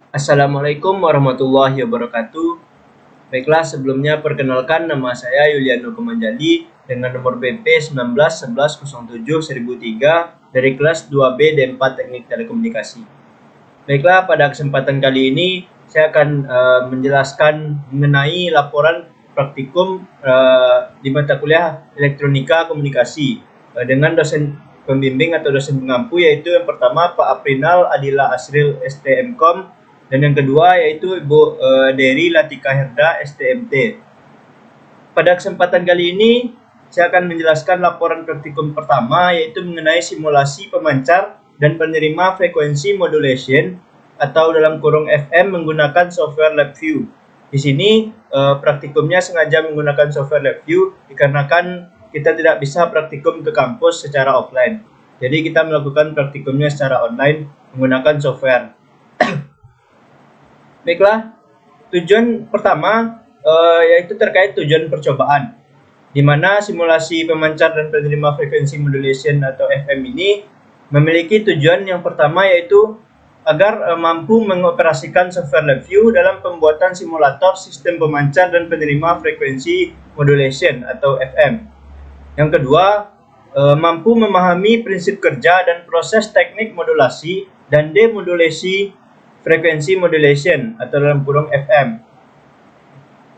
Assalamualaikum warahmatullahi wabarakatuh. Baiklah, sebelumnya perkenalkan nama saya Yuliano Kemanjali dengan nomor BP 191107-1003 dari kelas 2B D4 Teknik Telekomunikasi. Baiklah, pada kesempatan kali ini saya akan menjelaskan mengenai laporan praktikum di mata kuliah Elektronika Komunikasi dengan dosen pembimbing atau dosen pengampu, yaitu yang pertama Pak Aprinal Adila Asril STMkom dan yang kedua yaitu Ibu Dery Latika Herda STMT. Pada kesempatan kali ini saya akan menjelaskan laporan praktikum pertama, yaitu mengenai simulasi pemancar dan penerima frekuensi modulation atau dalam kurung FM menggunakan software LabVIEW. Di sini praktikumnya sengaja menggunakan software LabVIEW dikarenakan kita tidak bisa praktikum ke kampus secara offline. Jadi kita melakukan praktikumnya secara online menggunakan software. Baiklah, tujuan pertama yaitu terkait tujuan percobaan, di mana simulasi pemancar dan penerima frekuensi modulation atau FM ini memiliki tujuan yang pertama, yaitu agar mampu mengoperasikan software LabVIEW dalam pembuatan simulator sistem pemancar dan penerima frekuensi modulation atau FM. Yang kedua, mampu memahami prinsip kerja dan proses teknik modulasi dan demodulasi frekuensi modulation atau dalam kurung FM.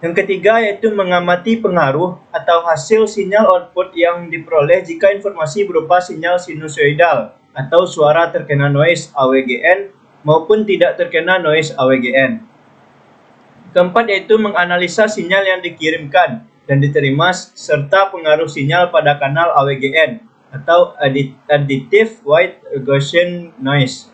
Yang ketiga yaitu mengamati pengaruh atau hasil sinyal output yang diperoleh jika informasi berupa sinyal sinusoidal atau suara terkena noise AWGN maupun tidak terkena noise AWGN. Keempat yaitu menganalisa sinyal yang dikirimkan dan diterima serta pengaruh sinyal pada kanal AWGN atau Additive White Gaussian Noise.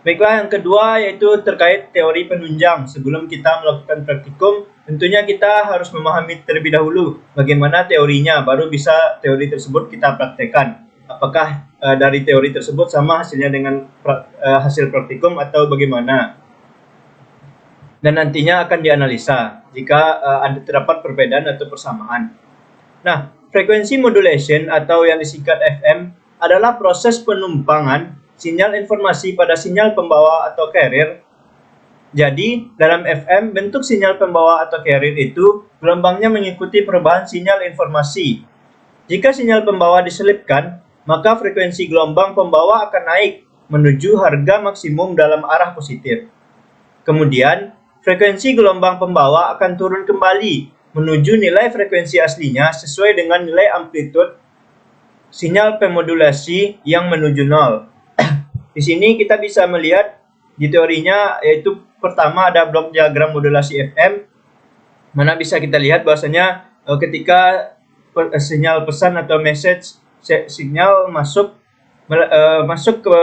Baiklah, yang kedua yaitu terkait teori penunjang. Sebelum kita melakukan praktikum, tentunya kita harus memahami terlebih dahulu bagaimana teorinya, baru bisa teori tersebut kita praktekkan. Apakah dari teori tersebut sama hasilnya dengan hasil praktikum atau bagaimana? Dan nantinya akan dianalisa jika ada terdapat perbedaan atau persamaan. Nah, frekuensi modulation atau yang disingkat FM adalah proses penumpangan sinyal informasi pada sinyal pembawa atau carrier. Jadi, dalam FM, bentuk sinyal pembawa atau carrier itu gelombangnya mengikuti perubahan sinyal informasi. Jika sinyal pembawa diselipkan, maka frekuensi gelombang pembawa akan naik menuju harga maksimum dalam arah positif. Kemudian, frekuensi gelombang pembawa akan turun kembali menuju nilai frekuensi aslinya sesuai dengan nilai amplitude sinyal pemodulasi yang menuju nol. Di sini kita bisa melihat di teorinya, yaitu pertama ada blok diagram modulasi FM, mana bisa kita lihat bahwasanya ketika sinyal pesan atau message sinyal masuk ke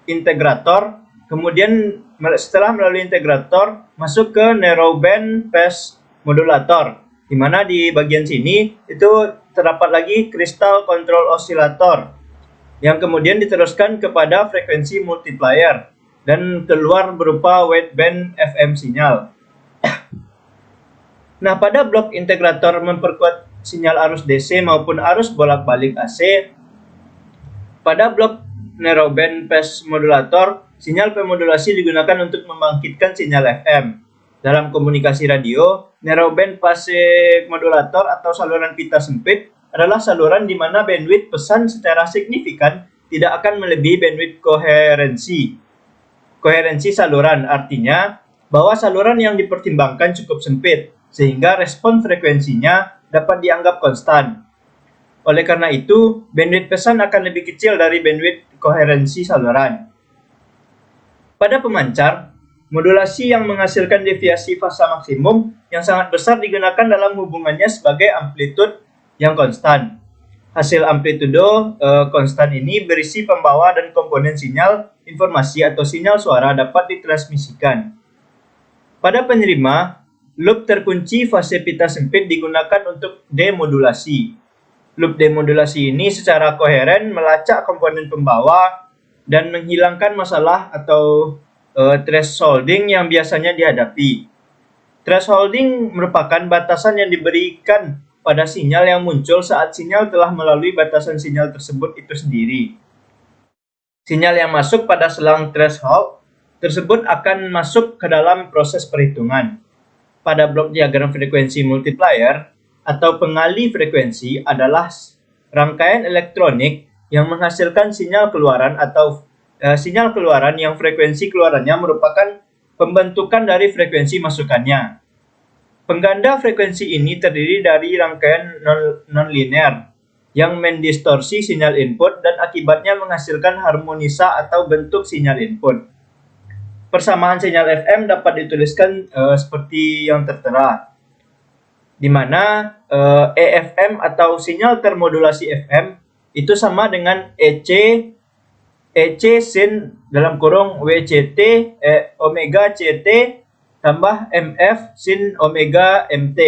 integrator, kemudian setelah melalui integrator masuk ke narrowband phase modulator, di mana di bagian sini itu terdapat lagi crystal control oscillator yang kemudian diteruskan kepada frekuensi multiplier dan keluar berupa wideband FM sinyal. Nah, pada blok integrator memperkuat sinyal arus DC maupun arus bolak-balik AC. Pada blok narrowband phase modulator, sinyal pemodulasi digunakan untuk membangkitkan sinyal FM. Dalam komunikasi radio, narrowband phase modulator atau saluran pita sempit adalah saluran di mana bandwidth pesan secara signifikan tidak akan melebihi bandwidth koherensi. Koherensi saluran artinya bahwa saluran yang dipertimbangkan cukup sempit, sehingga respon frekuensinya dapat dianggap konstan. Oleh karena itu, bandwidth pesan akan lebih kecil dari bandwidth koherensi saluran. Pada pemancar, modulasi yang menghasilkan deviasi fasa maksimum yang sangat besar digunakan dalam hubungannya sebagai amplitude yang konstan. Hasil amplitudo konstan ini berisi pembawa dan komponen sinyal informasi atau sinyal suara dapat ditransmisikan. Pada penerima, loop terkunci fase pita sempit digunakan untuk demodulasi. Loop demodulasi ini secara koheren melacak komponen pembawa dan menghilangkan masalah atau thresholding yang biasanya dihadapi. Thresholding merupakan batasan yang diberikan pada sinyal yang muncul saat sinyal telah melalui batasan sinyal tersebut itu sendiri. Sinyal yang masuk pada selang threshold tersebut akan masuk ke dalam proses perhitungan. Pada blok diagram frekuensi multiplier atau pengali frekuensi adalah rangkaian elektronik yang menghasilkan sinyal keluaran atau sinyal keluaran yang frekuensi keluarannya merupakan pembentukan dari frekuensi masukannya. Pengganda frekuensi ini terdiri dari rangkaian non-linear yang mendistorsi sinyal input dan akibatnya menghasilkan harmonisa atau bentuk sinyal input. Persamaan sinyal FM dapat dituliskan seperti yang tertera, di mana EFM atau sinyal termodulasi FM itu sama dengan EC sin dalam kurung WCT omega CT tambah MF sin omega MT,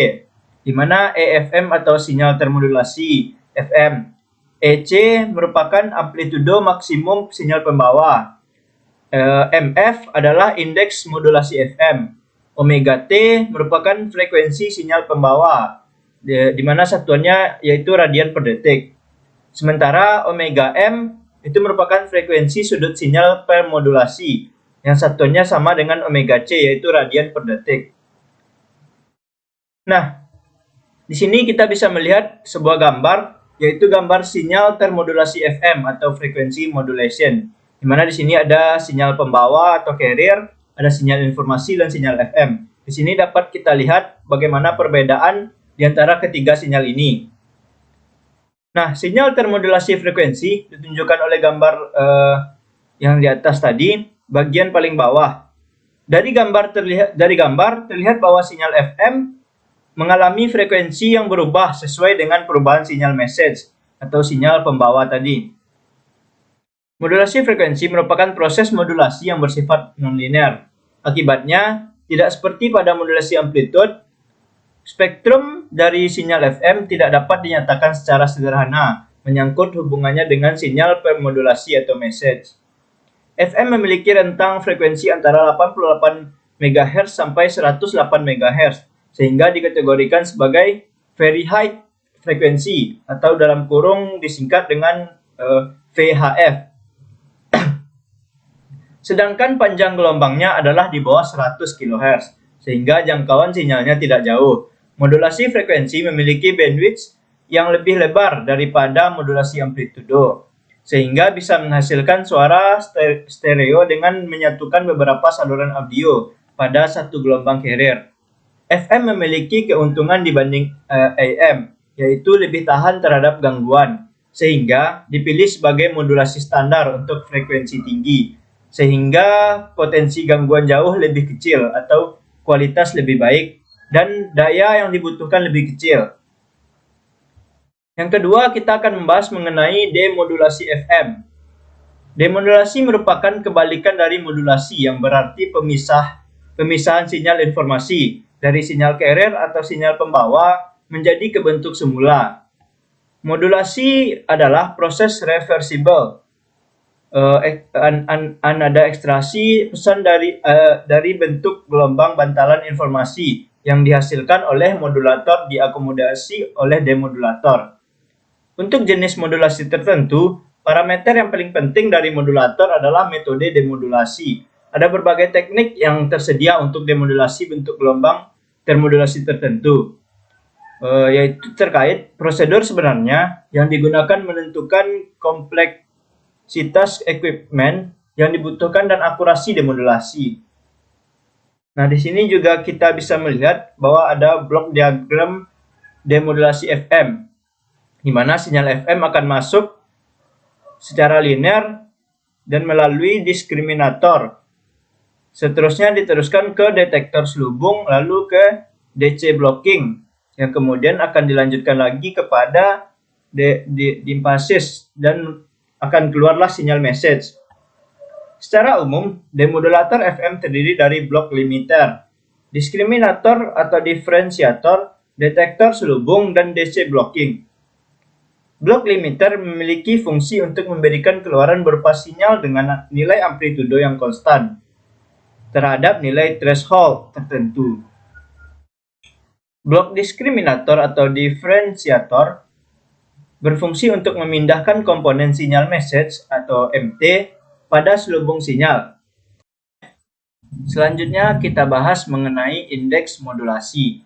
di mana EFM atau sinyal termodulasi FM. EC merupakan amplitudo maksimum sinyal pembawa. MF adalah indeks modulasi FM. Omega T merupakan frekuensi sinyal pembawa, di mana satuannya yaitu radian per detik. Sementara omega M itu merupakan frekuensi sudut sinyal per modulasi, yang satuannya sama dengan omega C, yaitu radian per detik. Nah, di sini kita bisa melihat sebuah gambar, yaitu gambar sinyal termodulasi FM atau frequency modulation, di mana di sini ada sinyal pembawa atau carrier, ada sinyal informasi dan sinyal FM. Di sini dapat kita lihat bagaimana perbedaan di antara ketiga sinyal ini. Nah, sinyal termodulasi frekuensi ditunjukkan oleh gambar yang di atas tadi, bagian paling bawah. Dari gambar terlihat bahwa sinyal FM mengalami frekuensi yang berubah sesuai dengan perubahan sinyal message atau sinyal pembawa tadi. Modulasi frekuensi merupakan proses modulasi yang bersifat nonlinear. Akibatnya, tidak seperti pada modulasi amplitude, spektrum dari sinyal FM tidak dapat dinyatakan secara sederhana, menyangkut hubungannya dengan sinyal permodulasi atau message. FM memiliki rentang frekuensi antara 88 MHz sampai 108 MHz, sehingga dikategorikan sebagai very high frekuensi atau dalam kurung disingkat dengan VHF. Sedangkan panjang gelombangnya adalah di bawah 100 kHz, sehingga jangkauan sinyalnya tidak jauh. Modulasi frekuensi memiliki bandwidth yang lebih lebar daripada modulasi amplitudo, sehingga bisa menghasilkan suara stereo dengan menyatukan beberapa saluran audio pada satu gelombang carrier. FM memiliki keuntungan dibanding AM, yaitu lebih tahan terhadap gangguan, sehingga dipilih sebagai modulasi standar untuk frekuensi tinggi, sehingga potensi gangguan jauh lebih kecil atau kualitas lebih baik dan daya yang dibutuhkan lebih kecil. Yang kedua, kita akan membahas mengenai demodulasi FM. Demodulasi merupakan kebalikan dari modulasi, yang berarti pemisahan sinyal informasi dari sinyal carrier atau sinyal pembawa menjadi ke bentuk semula. Modulasi adalah proses reversible. Ada ekstraksi pesan dari bentuk gelombang bantalan informasi yang dihasilkan oleh modulator diakomodasi oleh demodulator. Untuk jenis modulasi tertentu, parameter yang paling penting dari modulator adalah metode demodulasi. Ada berbagai teknik yang tersedia untuk demodulasi bentuk gelombang termodulasi tertentu, yaitu terkait prosedur sebenarnya yang digunakan menentukan kompleksitas equipment yang dibutuhkan dan akurasi demodulasi. Nah, di sini juga kita bisa melihat bahwa ada blok diagram demodulasi FM, di mana sinyal FM akan masuk secara linear dan melalui diskriminator. Seterusnya diteruskan ke detektor selubung, lalu ke DC blocking, yang kemudian akan dilanjutkan lagi kepada dimpasis dan akan keluarlah sinyal message. Secara umum, demodulator FM terdiri dari blok limiter, diskriminator atau diferensiator, detektor selubung, dan DC blocking. Blok limiter memiliki fungsi untuk memberikan keluaran berupa sinyal dengan nilai amplitudo yang konstan terhadap nilai threshold tertentu. Blok diskriminator atau diferensiator berfungsi untuk memindahkan komponen sinyal message atau MT pada selubung sinyal. Selanjutnya kita bahas mengenai indeks modulasi.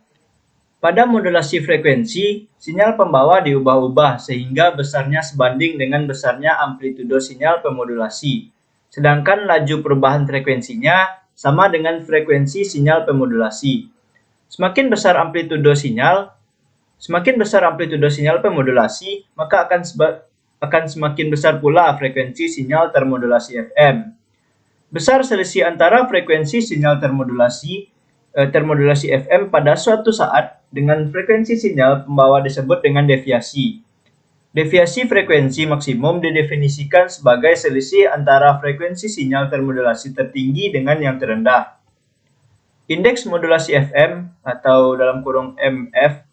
Pada modulasi frekuensi, sinyal pembawa diubah-ubah sehingga besarnya sebanding dengan besarnya amplitudo sinyal pemodulasi. Sedangkan laju perubahan frekuensinya sama dengan frekuensi sinyal pemodulasi. Semakin besar amplitudo sinyal pemodulasi, maka akan semakin besar pula frekuensi sinyal termodulasi FM. Besar selisih antara frekuensi sinyal termodulasi FM pada suatu saat dengan frekuensi sinyal pembawa disebut dengan deviasi. Deviasi frekuensi maksimum didefinisikan sebagai selisih antara frekuensi sinyal termodulasi tertinggi dengan yang terendah. Indeks modulasi FM atau dalam kurung MF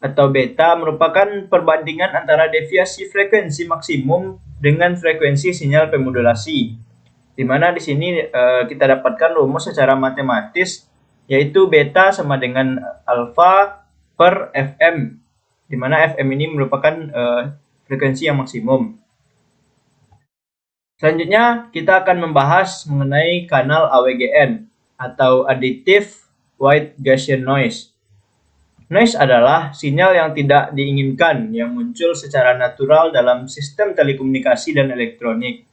atau beta merupakan perbandingan antara deviasi frekuensi maksimum dengan frekuensi sinyal pemodulasi. Di mana di sini kita dapatkan rumus secara matematis, yaitu beta sama dengan alfa per Fm, di mana Fm ini merupakan frekuensi yang maksimum. Selanjutnya kita akan membahas mengenai kanal AWGN atau Additive White Gaussian Noise. Noise adalah sinyal yang tidak diinginkan yang muncul secara natural dalam sistem telekomunikasi dan elektronik.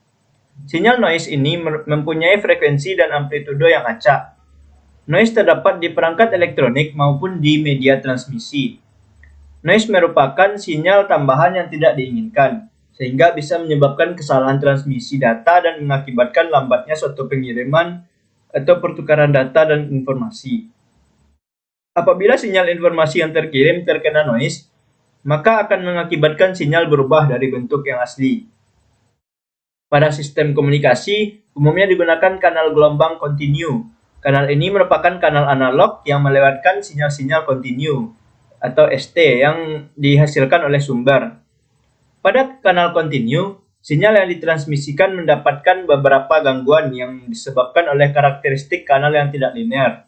Sinyal noise ini mempunyai frekuensi dan amplitudo yang acak. Noise terdapat di perangkat elektronik maupun di media transmisi. Noise merupakan sinyal tambahan yang tidak diinginkan, sehingga bisa menyebabkan kesalahan transmisi data dan mengakibatkan lambatnya suatu pengiriman atau pertukaran data dan informasi. Apabila sinyal informasi yang terkirim terkena noise, maka akan mengakibatkan sinyal berubah dari bentuk yang asli. Pada sistem komunikasi, umumnya digunakan kanal gelombang kontinu. Kanal ini merupakan kanal analog yang melewatkan sinyal-sinyal kontinu atau ST yang dihasilkan oleh sumber. Pada kanal kontinu, sinyal yang ditransmisikan mendapatkan beberapa gangguan yang disebabkan oleh karakteristik kanal yang tidak linear.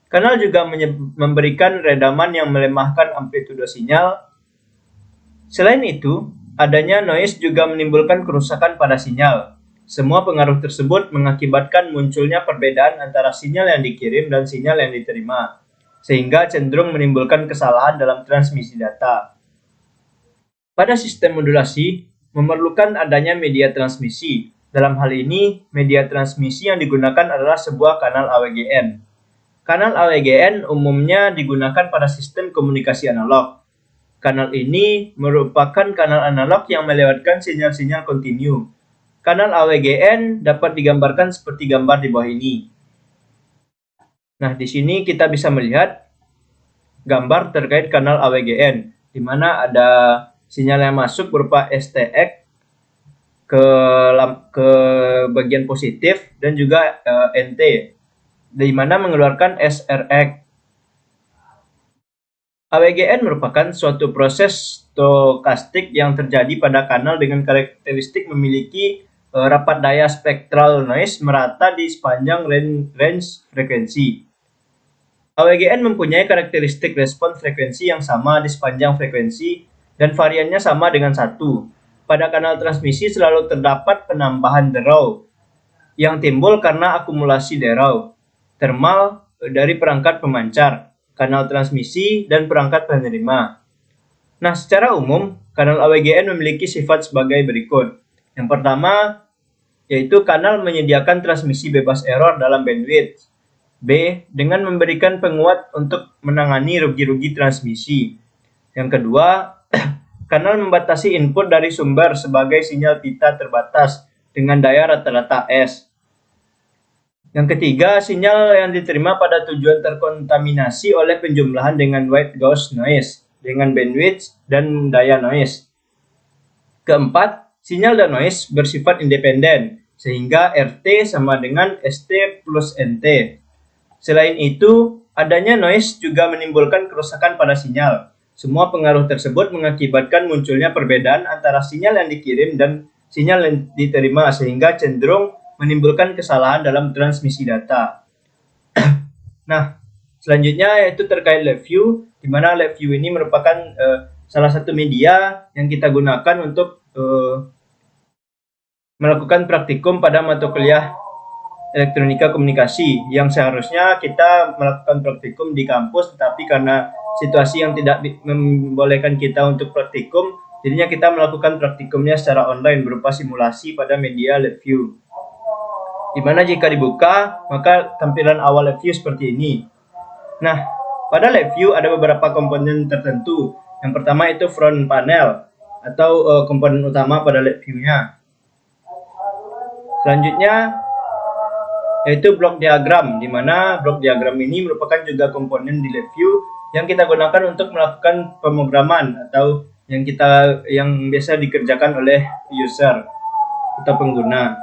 Kanal juga memberikan redaman yang melemahkan amplitudo sinyal. Selain itu, adanya noise juga menimbulkan kerusakan pada sinyal. Semua pengaruh tersebut mengakibatkan munculnya perbedaan antara sinyal yang dikirim dan sinyal yang diterima, sehingga cenderung menimbulkan kesalahan dalam transmisi data. Pada sistem modulasi, memerlukan adanya media transmisi. Dalam hal ini, media transmisi yang digunakan adalah sebuah kanal AWGN. Kanal AWGN umumnya digunakan pada sistem komunikasi analog. Kanal ini merupakan kanal analog yang melewatkan sinyal-sinyal kontinu. Kanal AWGN dapat digambarkan seperti gambar di bawah ini. Nah, di sini kita bisa melihat gambar terkait kanal AWGN, di mana ada sinyal yang masuk berupa STX ke bagian positif dan juga NT, di mana mengeluarkan SRX. AWGN merupakan suatu proses stokastik yang terjadi pada kanal dengan karakteristik memiliki rapat daya spektral noise merata di sepanjang range frekuensi. AWGN mempunyai karakteristik respon frekuensi yang sama di sepanjang frekuensi dan variannya sama dengan 1. Pada kanal transmisi selalu terdapat penambahan derau yang timbul karena akumulasi derau termal dari perangkat pemancar, kanal transmisi, dan perangkat penerima. Nah, secara umum, kanal AWGN memiliki sifat sebagai berikut. Yang pertama, yaitu kanal menyediakan transmisi bebas error dalam bandwidth. B, dengan memberikan penguat untuk menangani rugi-rugi transmisi. Yang kedua, kanal membatasi input dari sumber sebagai sinyal pita terbatas dengan daya rata-rata S. Yang ketiga, sinyal yang diterima pada tujuan terkontaminasi oleh penjumlahan dengan white Gaussian noise, dengan bandwidth dan daya noise. Keempat, sinyal dan noise bersifat independen, sehingga RT sama dengan ST plus NT. Selain itu, adanya noise juga menimbulkan kerusakan pada sinyal. Semua pengaruh tersebut mengakibatkan munculnya perbedaan antara sinyal yang dikirim dan sinyal yang diterima, sehingga cenderung menimbulkan kesalahan dalam transmisi data. Nah, selanjutnya yaitu terkait LabVIEW, di mana LabVIEW ini merupakan salah satu media yang kita gunakan untuk melakukan praktikum pada mata kuliah elektronika komunikasi yang seharusnya kita melakukan praktikum di kampus, tetapi karena situasi yang tidak membolehkan kita untuk praktikum, jadinya kita melakukan praktikumnya secara online berupa simulasi pada media LabVIEW. Di mana jika dibuka, maka tampilan awal LabVIEW seperti ini. Nah, pada LabVIEW ada beberapa komponen tertentu. Yang pertama itu front panel atau komponen utama pada LabVIEW-nya. Selanjutnya yaitu blok diagram, di mana blok diagram ini merupakan juga komponen di LabVIEW yang kita gunakan untuk melakukan pemrograman atau yang biasa dikerjakan oleh user atau pengguna.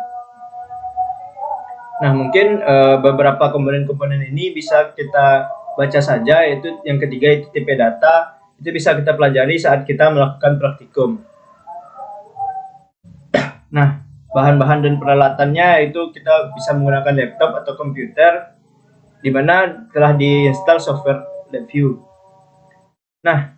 Nah, mungkin beberapa komponen-komponen ini bisa kita baca saja, yaitu yang ketiga itu tipe data, itu bisa kita pelajari saat kita melakukan praktikum. Nah, bahan-bahan dan peralatannya itu kita bisa menggunakan laptop atau komputer di mana telah diinstal software LabVIEW. Nah,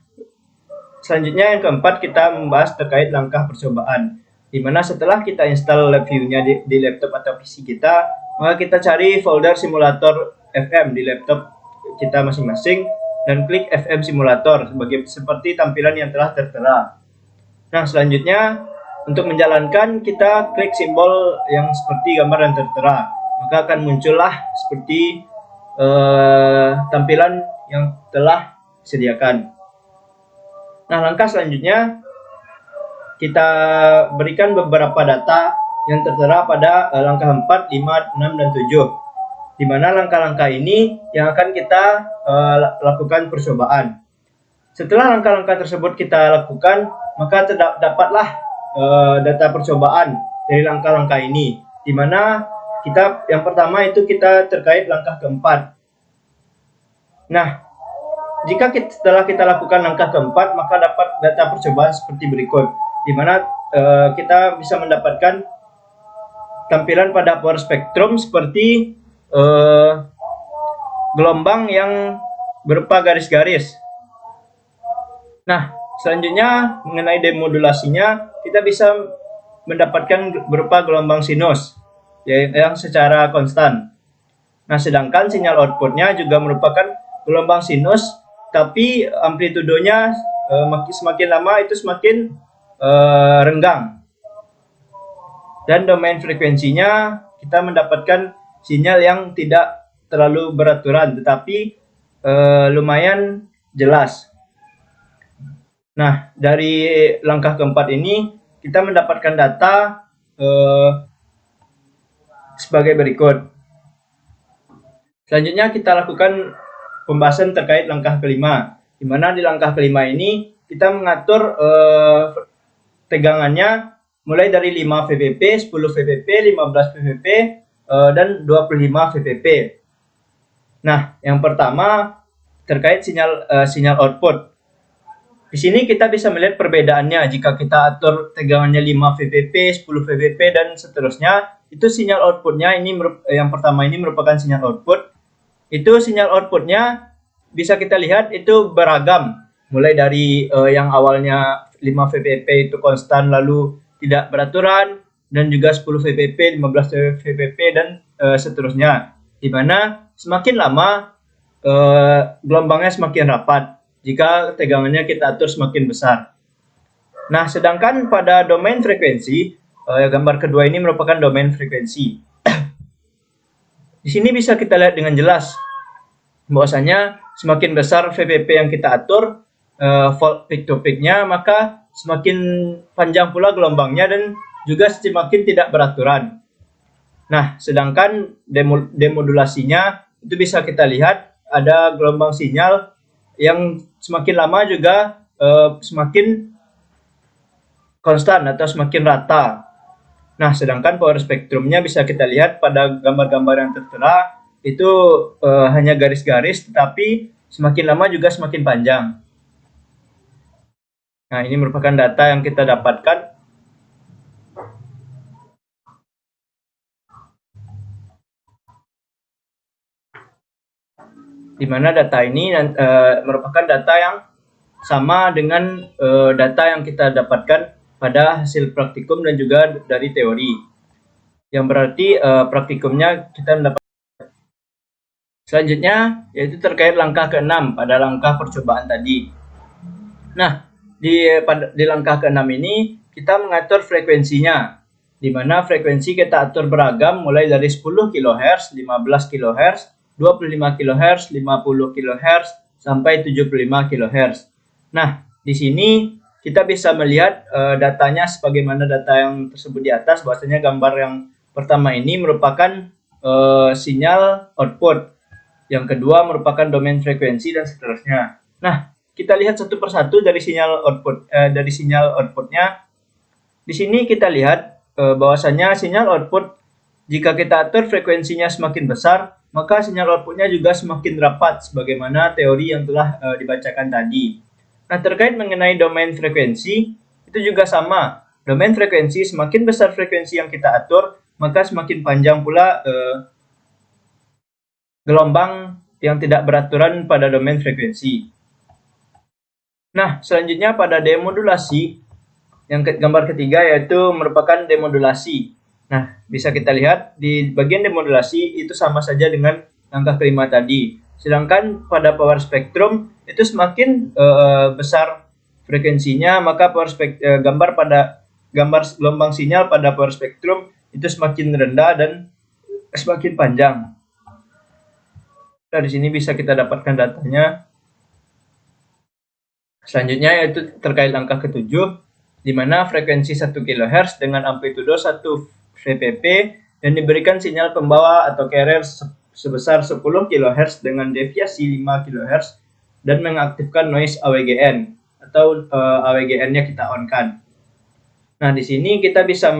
selanjutnya yang keempat kita membahas terkait langkah percobaan, di mana setelah kita install LabVIEW-nya di laptop atau PC kita, maka kita cari folder simulator FM di laptop kita masing-masing dan klik FM simulator seperti tampilan yang telah tertera. Nah, selanjutnya untuk menjalankan kita klik simbol yang seperti gambar yang tertera, maka akan muncullah seperti tampilan yang telah disediakan. Nah, langkah selanjutnya kita berikan beberapa data yang tertera pada langkah 4, 5, 6, dan 7. Di mana langkah-langkah ini yang akan kita lakukan percobaan. Setelah langkah-langkah tersebut kita lakukan, maka dapatlah data percobaan dari langkah-langkah ini, di mana yang pertama itu kita terkait langkah keempat. Nah, setelah kita lakukan langkah keempat, maka dapat data percobaan seperti berikut, di mana kita bisa mendapatkan tampilan pada power spectrum seperti gelombang yang berupa garis-garis. Nah, selanjutnya mengenai demodulasinya, kita bisa mendapatkan berupa gelombang sinus yang secara konstan. Nah, sedangkan sinyal outputnya juga merupakan gelombang sinus, tapi amplitudenya semakin lama itu semakin renggang. Dan domain frekuensinya kita mendapatkan sinyal yang tidak terlalu beraturan, tetapi lumayan jelas. Nah, dari langkah keempat ini kita mendapatkan data sebagai berikut. Selanjutnya kita lakukan pembahasan terkait langkah kelima, di mana di langkah kelima ini kita mengatur tegangannya mulai dari 5 VPP, 10 VPP, 15 VPP, dan 25 VPP. Nah, yang pertama terkait sinyal output. Di sini kita bisa melihat perbedaannya jika kita atur tegangannya 5 VPP, 10 VPP, dan seterusnya. Itu sinyal outputnya ini yang pertama ini merupakan sinyal output. Itu sinyal outputnya bisa kita lihat itu beragam. Mulai dari yang awalnya 5 VPP itu konstan lalu tidak beraturan, dan juga 10 VPP, 15 VPP, dan seterusnya. Di mana semakin lama gelombangnya semakin rapat jika tegangannya kita atur semakin besar. Nah, sedangkan pada domain frekuensi, gambar kedua ini merupakan domain frekuensi. Di sini bisa kita lihat dengan jelas bahwasanya semakin besar VPP yang kita atur, volt peak to peak-nya, maka semakin panjang pula gelombangnya dan juga semakin tidak beraturan. Nah, sedangkan demodulasinya itu bisa kita lihat ada gelombang sinyal yang semakin lama juga semakin konstan atau semakin rata. Nah, sedangkan power spektrumnya bisa kita lihat pada gambar-gambar yang tertera itu hanya garis-garis, tetapi semakin lama juga semakin panjang. Nah, ini merupakan data yang kita dapatkan. Di mana data ini merupakan data yang sama dengan data yang kita dapatkan pada hasil praktikum dan juga dari teori. yang berarti praktikumnya kita mendapat. Selanjutnya yaitu terkait langkah ke-6 pada langkah percobaan tadi. Nah, di langkah ke-6 ini kita mengatur frekuensinya, di mana frekuensi kita atur beragam mulai dari 10 kHz, 15 kHz, 25 kHz, 50 kHz, sampai 75 kHz. Nah, di sini kita bisa melihat datanya sebagaimana data yang tersebut di atas, bahwasanya gambar yang pertama ini merupakan sinyal output. Yang kedua merupakan domain frekuensi dan seterusnya. Nah, kita lihat satu persatu dari sinyal outputnya. Di sini kita lihat bahwasanya sinyal output jika kita atur frekuensinya semakin besar, maka sinyal outputnya juga semakin rapat sebagaimana teori yang telah dibacakan tadi. Nah, terkait mengenai domain frekuensi itu juga sama. Domain frekuensi semakin besar frekuensi yang kita atur, maka semakin panjang pula gelombang yang tidak beraturan pada domain frekuensi. Nah, selanjutnya pada demodulasi, yang gambar ketiga yaitu merupakan demodulasi. Nah, bisa kita lihat di bagian demodulasi itu sama saja dengan langkah kelima tadi. Sedangkan pada power spectrum itu semakin besar frekuensinya, maka gambar gelombang sinyal pada power spectrum itu semakin rendah dan semakin panjang. Nah, di sini bisa kita dapatkan datanya. Selanjutnya yaitu terkait langkah ke-7, di mana frekuensi 1 kHz dengan amplitudo 1 VPP dan diberikan sinyal pembawa atau carrier sebesar 10 kHz dengan deviasi 5 kHz dan mengaktifkan noise AWGN atau AWGN-nya kita on-kan. Nah, di sini kita bisa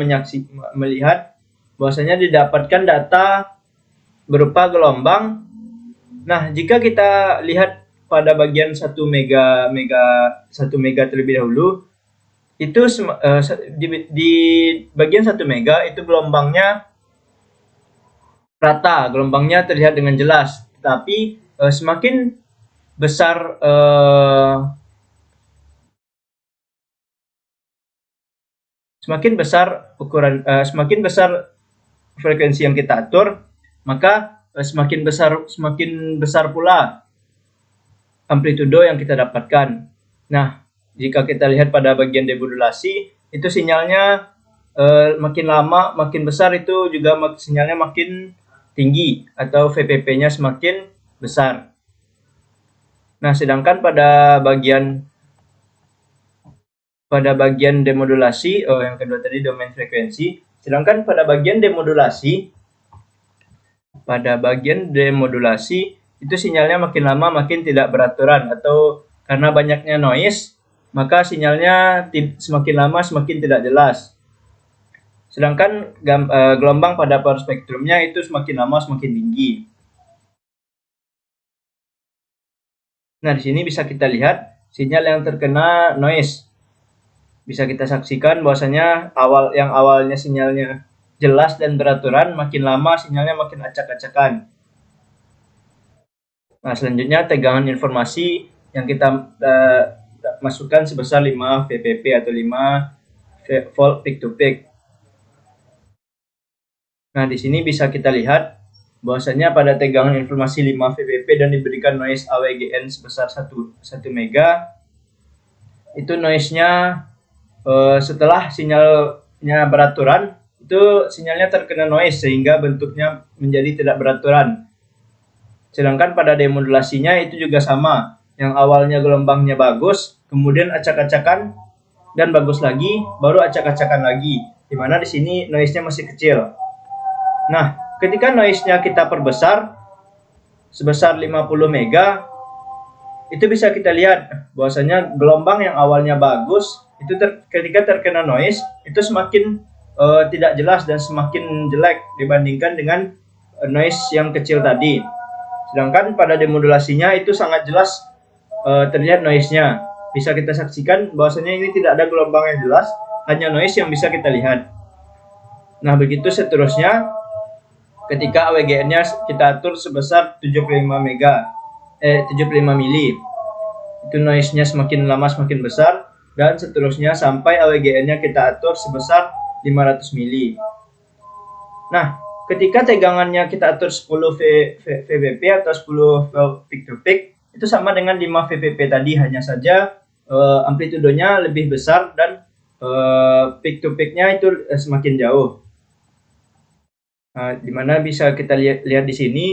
melihat bahwasanya didapatkan data berupa gelombang. Nah, jika kita lihat pada bagian 1 mega terlebih dahulu, itu di bagian 1 mega itu gelombangnya rata, gelombangnya terlihat dengan jelas. Tetapi semakin besar semakin besar frekuensi yang kita atur, maka semakin besar pula amplitudo yang kita dapatkan. Nah, jika kita lihat pada bagian demodulasi, itu sinyalnya makin lama makin besar, itu juga sinyalnya makin tinggi atau VPP-nya semakin besar. Nah, sedangkan pada bagian demodulasi, yang kedua tadi domain frekuensi, sedangkan pada bagian demodulasi itu sinyalnya makin lama makin tidak beraturan, atau karena banyaknya noise, maka sinyalnya semakin lama semakin tidak jelas. Sedangkan gelombang pada power spektrumnya itu semakin lama semakin tinggi. Nah, di sini bisa kita lihat sinyal yang terkena noise. Bisa kita saksikan bahwasanya yang awalnya sinyalnya jelas dan beraturan, makin lama sinyalnya makin acak-acakan. Nah, selanjutnya tegangan informasi yang kita masukkan sebesar 5 VPP atau 5 volt peak to peak. Nah, di sini bisa kita lihat bahwasanya pada tegangan informasi 5 VPP dan diberikan noise AWGN sebesar 1 mega, itu noise-nya setelah sinyalnya beraturan, itu sinyalnya terkena noise sehingga bentuknya menjadi tidak beraturan. Sedangkan pada demodulasinya itu juga sama, yang awalnya gelombangnya bagus, kemudian acak-acakan dan bagus lagi, baru acak-acakan lagi, dimana di sini noise-nya masih kecil. Nah, ketika noise-nya kita perbesar sebesar 50 mega, itu bisa kita lihat bahwasanya gelombang yang awalnya bagus itu ketika terkena noise itu semakin tidak jelas dan semakin jelek dibandingkan dengan noise yang kecil tadi. Sedangkan pada demodulasinya itu sangat jelas terlihat noise-nya. Bisa kita saksikan bahwasanya ini tidak ada gelombang yang jelas, hanya noise yang bisa kita lihat. Nah, begitu seterusnya ketika AWGN-nya kita atur sebesar 75 mili. Itu noise-nya semakin lama semakin besar, dan seterusnya sampai AWGN-nya kita atur sebesar 500 mili. Nah, ketika tegangannya kita atur 10 VPP atau 10 volt peak to peak, itu sama dengan 5 VPP tadi, hanya saja amplitudonya lebih besar dan peak to peak-nya itu semakin jauh. Nah, dimana bisa kita lihat di sini,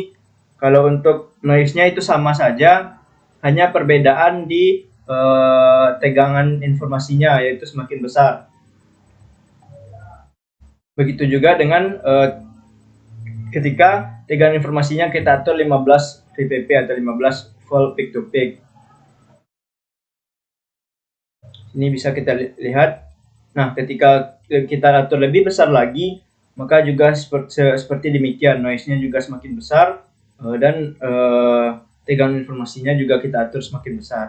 kalau untuk noise-nya itu sama saja, hanya perbedaan di tegangan informasinya, yaitu semakin besar. Begitu juga dengan ketika tegangan informasinya kita atur 15 VPP atau 15 volt peak to peak. Ini bisa kita lihat. Nah, ketika kita atur lebih besar lagi, maka juga seperti demikian, noise-nya juga semakin besar dan tegangan informasinya juga kita atur semakin besar.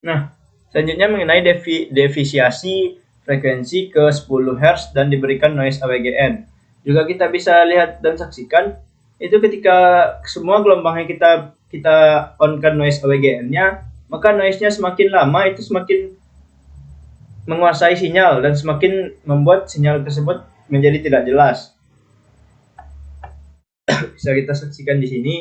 Nah, selanjutnya mengenai defisiasi frekuensi ke 10 Hz dan diberikan noise AWGN. Juga kita bisa lihat dan saksikan itu ketika semua gelombangnya kita on-kan noise AWGN-nya, maka noise-nya semakin lama itu semakin menguasai sinyal dan semakin membuat sinyal tersebut menjadi tidak jelas. Bisa kita saksikan di sini.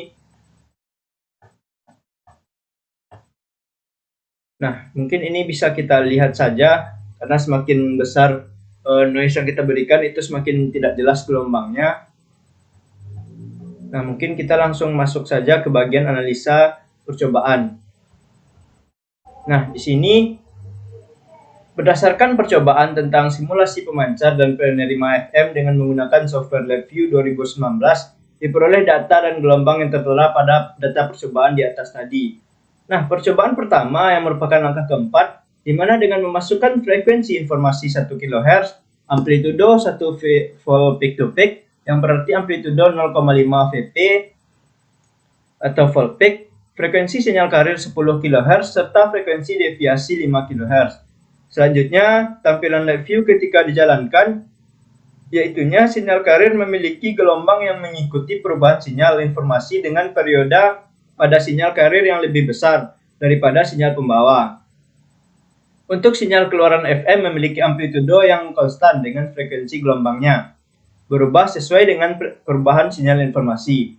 Nah, mungkin ini bisa kita lihat saja karena semakin besar noise yang kita berikan itu semakin tidak jelas gelombangnya. Nah, mungkin kita langsung masuk saja ke bagian analisa percobaan. Nah, di sini berdasarkan percobaan tentang simulasi pemancar dan penerima FM dengan menggunakan software LabVIEW 2019, diperoleh data dan gelombang yang tertera pada data percobaan di atas tadi. Nah, percobaan pertama yang merupakan langkah keempat, di mana dengan memasukkan frekuensi informasi 1 kHz, amplitudo 1 volt peak to peak, yang berarti amplitudo 0,5 Vp atau volt peak, frekuensi sinyal karir 10 kHz, serta frekuensi deviasi 5 kHz. Selanjutnya, tampilan LabVIEW ketika dijalankan, yaitunya sinyal karir memiliki gelombang yang mengikuti perubahan sinyal informasi dengan periode pada sinyal karir yang lebih besar daripada sinyal pembawa. Untuk sinyal keluaran FM memiliki amplitudo yang konstan dengan frekuensi gelombangnya, berubah sesuai dengan perubahan sinyal informasi.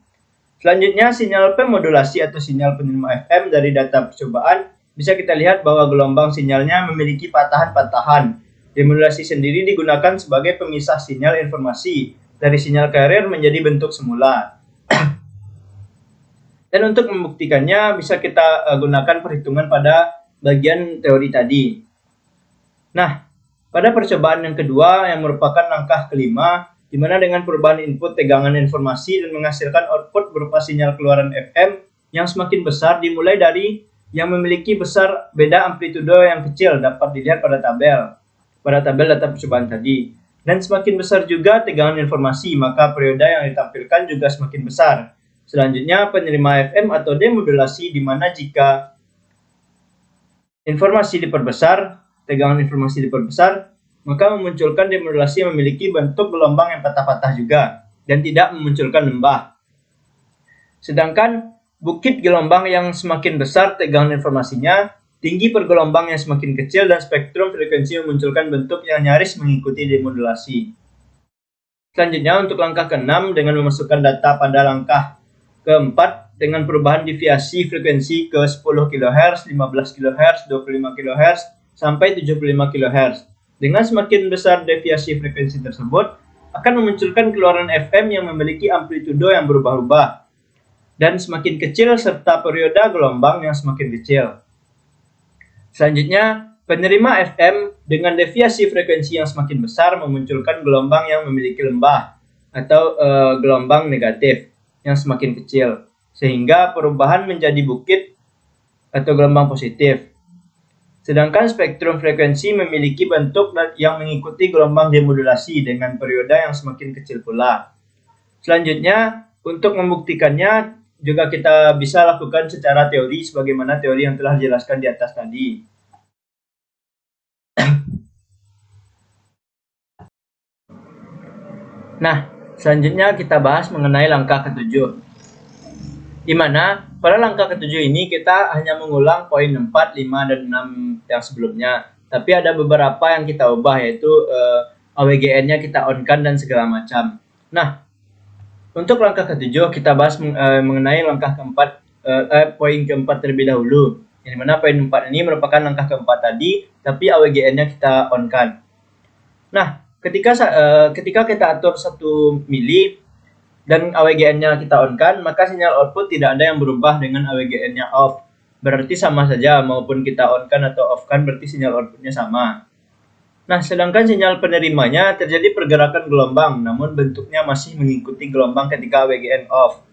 Selanjutnya, sinyal pemodulasi atau sinyal penerima FM dari data percobaan, bisa kita lihat bahwa gelombang sinyalnya memiliki patahan-patahan. Demodulasi sendiri digunakan sebagai pemisah sinyal informasi dari sinyal karir menjadi bentuk semula. Dan untuk membuktikannya bisa kita gunakan perhitungan pada bagian teori tadi. Nah, pada percobaan yang kedua yang merupakan langkah kelima, di mana dengan perubahan input tegangan informasi dan menghasilkan output berupa sinyal keluaran FM yang semakin besar dimulai dari yang memiliki besar beda amplitudo yang kecil dapat dilihat pada tabel data percobaan tadi. Dan semakin besar juga tegangan informasi, maka periode yang ditampilkan juga semakin besar. Selanjutnya, penerima FM atau demodulasi, di mana jika informasi diperbesar, tegangan informasi diperbesar, maka memunculkan demodulasi yang memiliki bentuk gelombang yang patah-patah juga, dan tidak memunculkan lembah. Sedangkan bukit gelombang yang semakin besar tegangan informasinya, tinggi per gelombang yang semakin kecil, dan spektrum frekuensi memunculkan bentuk yang nyaris mengikuti demodulasi. Selanjutnya, untuk langkah ke-6 dengan memasukkan data pada langkah keempat dengan perubahan deviasi frekuensi ke 10 kHz, 15 kHz, 25 kHz, sampai 75 kHz. Dengan semakin besar deviasi frekuensi tersebut, akan memunculkan keluaran FM yang memiliki amplitudo yang berubah-ubah, dan semakin kecil serta periode gelombang yang semakin kecil. Selanjutnya, penerima FM dengan deviasi frekuensi yang semakin besar memunculkan gelombang yang memiliki lembah atau gelombang negatif yang semakin kecil, sehingga perubahan menjadi bukit atau gelombang positif. Sedangkan spektrum frekuensi memiliki bentuk yang mengikuti gelombang demodulasi dengan periode yang semakin kecil pula. Selanjutnya, untuk membuktikannya juga kita bisa lakukan secara teori sebagaimana teori yang telah dijelaskan di atas tadi. Nah, selanjutnya kita bahas mengenai langkah ke-7. Di mana pada langkah ke-7 ini kita hanya mengulang poin 4, 5, dan 6 yang sebelumnya. Tapi ada beberapa yang kita ubah, yaitu AWGN-nya kita on-kan dan segala macam. Nah, untuk langkah ketujuh kita bahas mengenai langkah keempat, poin keempat terlebih dahulu. Yang mana poin 4 ini merupakan langkah keempat tadi, tapi AWGN-nya kita on-kan. Nah, ketika kita atur 1 mili dan AWGN-nya kita on-kan, maka sinyal output tidak ada yang berubah dengan AWGN-nya off. Berarti sama saja, maupun kita on-kan atau off-kan berarti sinyal outputnya sama. Nah, sedangkan sinyal penerimanya terjadi pergerakan gelombang, namun bentuknya masih mengikuti gelombang ketika AWGN off.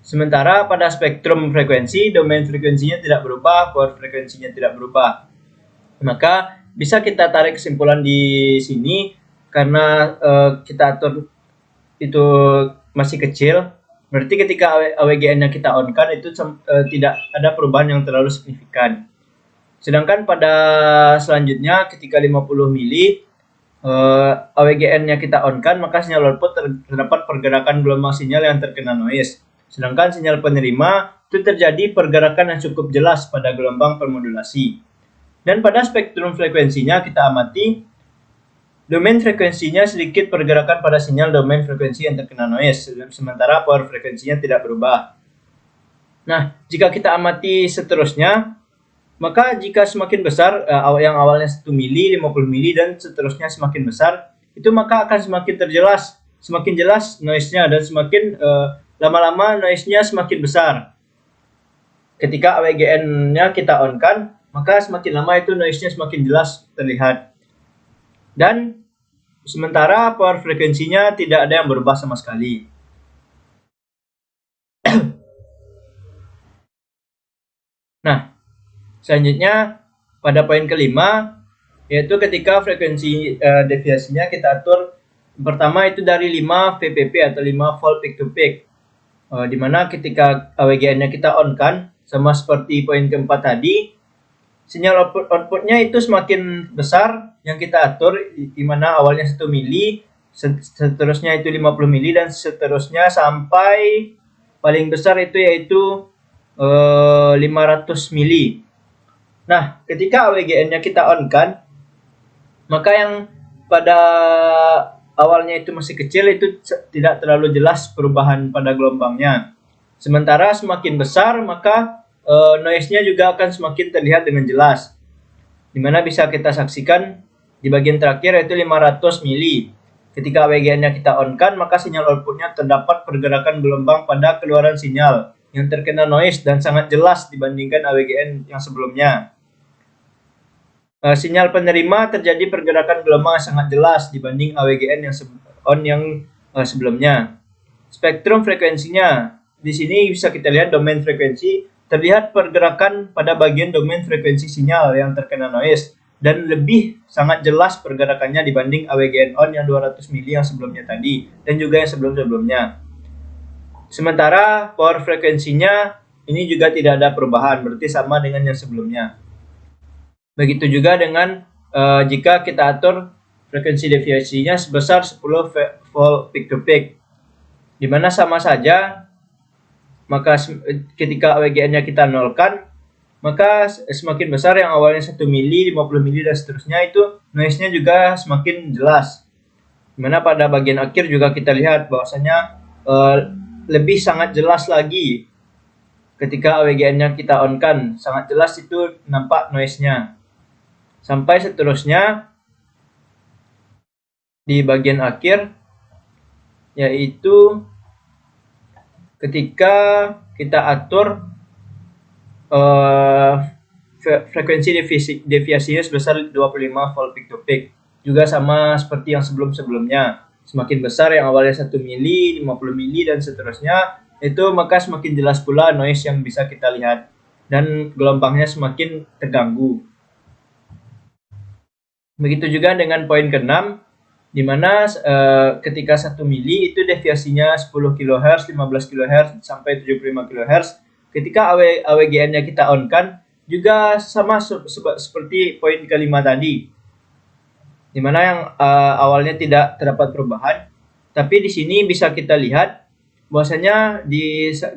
Sementara pada spektrum frekuensi, domain frekuensinya tidak berubah, power frekuensinya tidak berubah. Maka bisa kita tarik kesimpulan di sini, karena kita atur itu masih kecil, berarti ketika AWGN-nya kita on-kan itu tidak ada perubahan yang terlalu signifikan. Sedangkan pada selanjutnya ketika 50 mili AWGN-nya kita on-kan, maka sinyal output terdapat pergerakan gelombang sinyal yang terkena noise. Sedangkan sinyal penerima itu terjadi pergerakan yang cukup jelas pada gelombang permodulasi. Dan pada spektrum frekuensinya kita amati domain frekuensinya sedikit pergerakan pada sinyal domain frekuensi yang terkena noise, sementara power frekuensinya tidak berubah. Nah, jika kita amati seterusnya, maka jika semakin besar, yang awalnya 1 mili, 50 mili, dan seterusnya semakin besar, itu maka akan semakin jelas noise-nya, dan semakin lama-lama noise-nya semakin besar. Ketika AWGN-nya kita on-kan, maka semakin lama itu noise-nya semakin jelas terlihat. Dan sementara power frekuensinya tidak ada yang berubah sama sekali. Nah, selanjutnya pada poin kelima, yaitu ketika frekuensi deviasinya kita atur pertama itu dari 5 VPP atau 5 volt peak to peak, dimana ketika AWGN-nya kita on-kan, sama seperti poin keempat tadi, sinyal outputnya itu semakin besar yang kita atur, dimana awalnya 1 mili, seterusnya itu 50 mili, dan seterusnya sampai paling besar itu yaitu 500 mili. Nah, ketika AWGN-nya kita on-kan, maka yang pada awalnya itu masih kecil itu tidak terlalu jelas perubahan pada gelombangnya. Sementara semakin besar, maka noise-nya juga akan semakin terlihat dengan jelas. Dimana bisa kita saksikan di bagian terakhir yaitu 500 mili. Ketika AWGN-nya kita on-kan, maka sinyal outputnya terdapat pergerakan gelombang pada keluaran sinyal yang terkena noise dan sangat jelas dibandingkan AWGN yang sebelumnya. Sinyal penerima terjadi pergerakan gelombang yang sangat jelas dibanding AWGN yang sebelumnya. Spektrum frekuensinya, di sini bisa kita lihat domain frekuensi, terlihat pergerakan pada bagian domain frekuensi sinyal yang terkena noise, dan lebih sangat jelas pergerakannya dibanding AWGN on yang 200 mili yang sebelumnya tadi, dan juga yang sebelum-sebelumnya. Sementara power frekuensinya ini juga tidak ada perubahan, berarti sama dengan yang sebelumnya. Begitu juga dengan jika kita atur frekuensi deviasinya sebesar 10 volt peak to peak, dimana sama saja, maka ketika AWGN-nya kita nolkan, maka semakin besar yang awalnya 1 mili, 50 mili, dan seterusnya itu noise-nya juga semakin jelas. Dimana pada bagian akhir juga kita lihat bahwasanya lebih sangat jelas lagi ketika AWGN-nya kita on-kan, sangat jelas itu nampak noise-nya. Sampai seterusnya di bagian akhir, yaitu ketika kita atur frekuensi deviasinya sebesar 25 volt peak to peak, juga sama seperti yang sebelum-sebelumnya. Semakin besar yang awalnya 1 mili, 50 mili, dan seterusnya, itu maka semakin jelas pula noise yang bisa kita lihat, dan gelombangnya semakin terganggu. Begitu juga dengan poin ke-6, di mana ketika 1 mili itu deviasinya 10 kHz, 15 kHz, sampai 75 kHz. Ketika AWGN-nya kita on-kan, juga sama seperti poin kelima tadi, di mana yang awalnya tidak terdapat perubahan, tapi di sini bisa kita lihat bahwasanya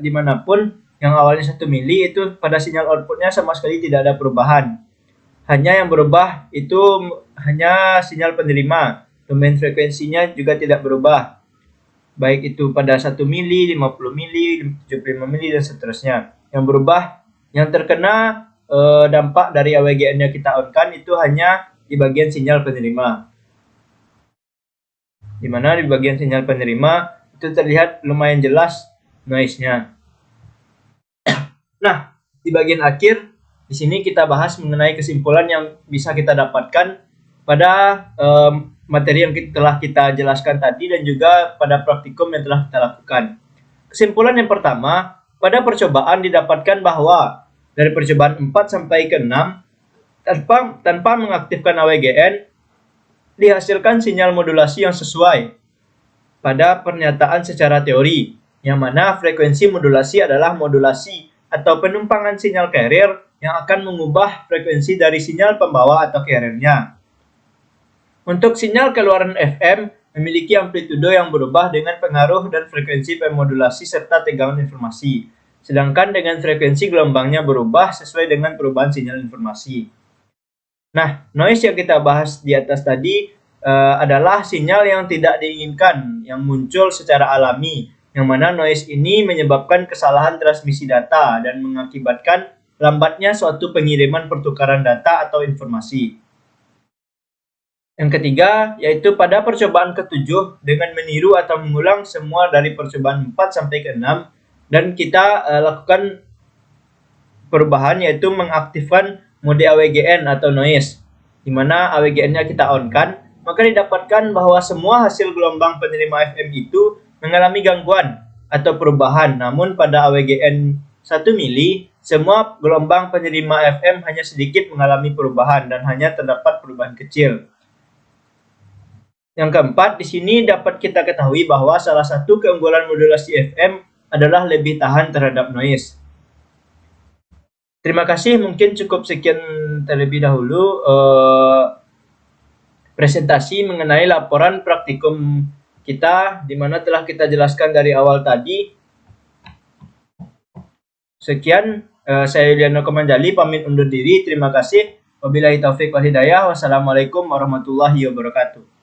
dimanapun yang awalnya 1 mili itu pada sinyal outputnya sama sekali tidak ada perubahan. Hanya yang berubah itu hanya sinyal penerima, Domain frekuensinya juga tidak berubah, baik itu pada 1 mili, 50 mili, 75 mili, dan seterusnya. Yang berubah, yang terkena dampak dari AWGN yang kita on-kan itu hanya di bagian sinyal penerima. Di mana di bagian sinyal penerima itu terlihat lumayan jelas noise-nya. Nah, di bagian akhir di sini kita bahas mengenai kesimpulan yang bisa kita dapatkan pada materi yang telah kita jelaskan tadi dan juga pada praktikum yang telah kita lakukan. Kesimpulan yang pertama, pada percobaan didapatkan bahwa dari percobaan 4 sampai ke 6 tanpa mengaktifkan AWGN dihasilkan sinyal modulasi yang sesuai pada pernyataan secara teori, yang mana frekuensi modulasi adalah modulasi atau penumpangan sinyal carrier yang akan mengubah frekuensi dari sinyal pembawa atau carrier-nya. Untuk sinyal keluaran FM memiliki amplitudo yang berubah dengan pengaruh dan frekuensi pemodulasi serta tegangan informasi, sedangkan dengan frekuensi gelombangnya berubah sesuai dengan perubahan sinyal informasi. Nah, noise yang kita bahas di atas tadi adalah sinyal yang tidak diinginkan yang muncul secara alami, yang mana noise ini menyebabkan kesalahan transmisi data dan mengakibatkan lambatnya suatu pengiriman pertukaran data atau informasi. Yang ketiga, yaitu pada percobaan ke-7 dengan meniru atau mengulang semua dari percobaan 4 sampai ke 6, dan kita lakukan perubahan yaitu mengaktifkan mode AWGN atau noise, di mana AWGN-nya kita on-kan, maka didapatkan bahwa semua hasil gelombang penerima FM itu mengalami gangguan atau perubahan. Namun pada AWGN 1 mili, semua gelombang penerima FM hanya sedikit mengalami perubahan dan hanya terdapat perubahan kecil. Yang keempat, di sini dapat kita ketahui bahwa salah satu keunggulan modulasi FM adalah lebih tahan terhadap noise. Terima kasih, mungkin cukup sekian terlebih dahulu presentasi mengenai laporan praktikum kita, di mana telah kita jelaskan dari awal tadi. Sekian, saya Yuliano Komanjali pamit undur diri. Terima kasih. Wabillahi taufiq wal hidayah. Wassalamualaikum warahmatullahi wabarakatuh.